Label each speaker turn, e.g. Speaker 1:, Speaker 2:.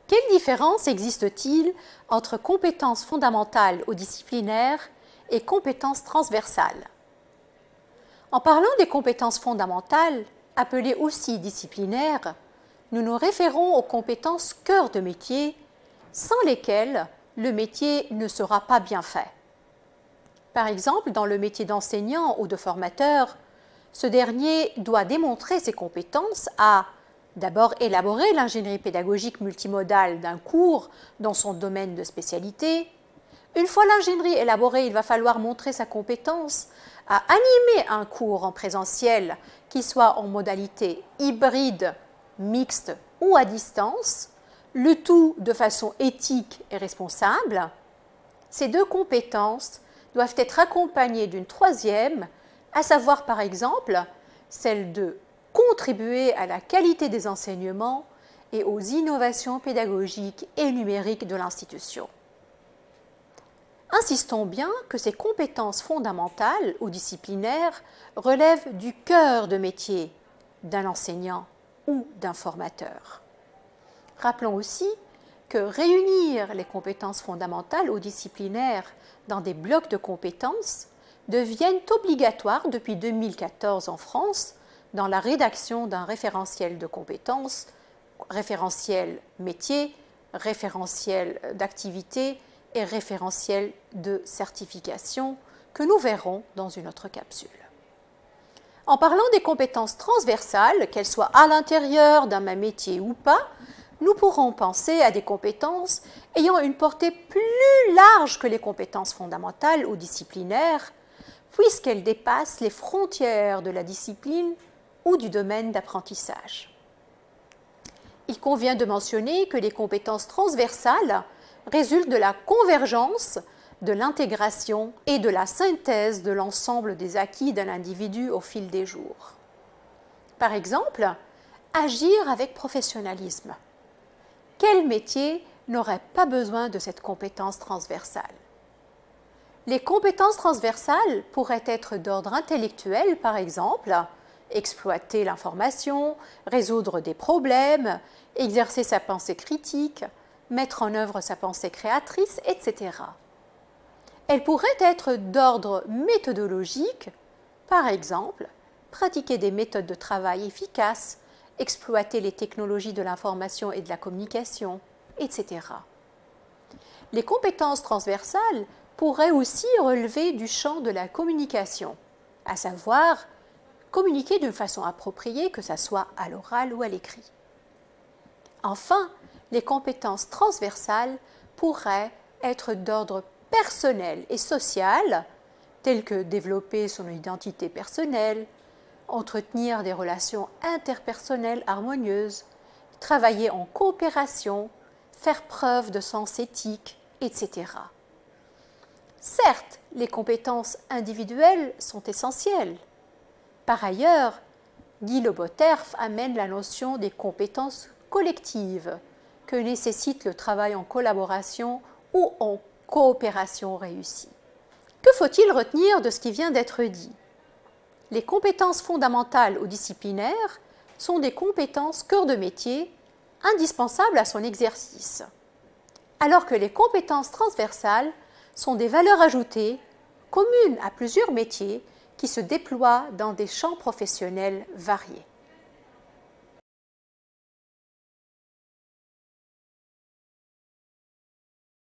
Speaker 1: Quelle différence existe-t-il entre compétences fondamentales ou disciplinaires et compétences transversales? En parlant des compétences fondamentales, appelées aussi disciplinaires, nous nous référons aux compétences cœur de métier, sans lesquelles le métier ne sera pas bien fait. Par exemple, dans le métier d'enseignant ou de formateur, ce dernier doit démontrer ses compétences à d'abord élaborer l'ingénierie pédagogique multimodale d'un cours dans son domaine de spécialité. Une fois l'ingénierie élaborée, il va falloir montrer sa compétence à animer un cours en présentiel, qu'il soit en modalité hybride, mixte ou à distance, le tout de façon éthique et responsable. Ces deux compétences doivent être accompagnées d'une troisième, à savoir par exemple celle de contribuer à la qualité des enseignements et aux innovations pédagogiques et numériques de l'institution. Insistons bien que ces compétences fondamentales ou disciplinaires relèvent du cœur de métier d'un enseignant ou d'un formateur. Rappelons aussi que réunir les compétences fondamentales ou disciplinaires dans des blocs de compétences deviennent obligatoires depuis 2014 en France dans la rédaction d'un référentiel de compétences, référentiel métier, référentiel d'activité et référentiel de certification que nous verrons dans une autre capsule. En parlant des compétences transversales, qu'elles soient à l'intérieur d'un même métier ou pas, nous pourrons penser à des compétences ayant une portée plus large que les compétences fondamentales ou disciplinaires, puisqu'elles dépassent les frontières de la discipline ou du domaine d'apprentissage. Il convient de mentionner que les compétences transversales résultent de la convergence, de l'intégration et de la synthèse de l'ensemble des acquis d'un individu au fil des jours. Par exemple, agir avec professionnalisme. Quel métier n'aurait pas besoin de cette compétence transversale? Les compétences transversales pourraient être d'ordre intellectuel, par exemple, exploiter l'information, résoudre des problèmes, exercer sa pensée critique, mettre en œuvre sa pensée créatrice, etc. Elles pourraient être d'ordre méthodologique, par exemple, pratiquer des méthodes de travail efficaces, exploiter les technologies de l'information et de la communication, etc. Les compétences transversales pourraient aussi relever du champ de la communication, à savoir communiquer d'une façon appropriée, que ce soit à l'oral ou à l'écrit. Enfin, les compétences transversales pourraient être d'ordre personnel et social, telles que développer son identité personnelle, entretenir des relations interpersonnelles harmonieuses, travailler en coopération, faire preuve de sens éthique, etc. Certes, les compétences individuelles sont essentielles. Par ailleurs, Guy Leboterf amène la notion des compétences collectives que nécessite le travail en collaboration ou en coopération réussie. Que faut-il retenir de ce qui vient d'être dit? Les compétences fondamentales ou disciplinaires sont des compétences cœur de métier indispensables à son exercice, alors que les compétences transversales sont des valeurs ajoutées communes à plusieurs métiers qui se déploient dans des champs professionnels variés.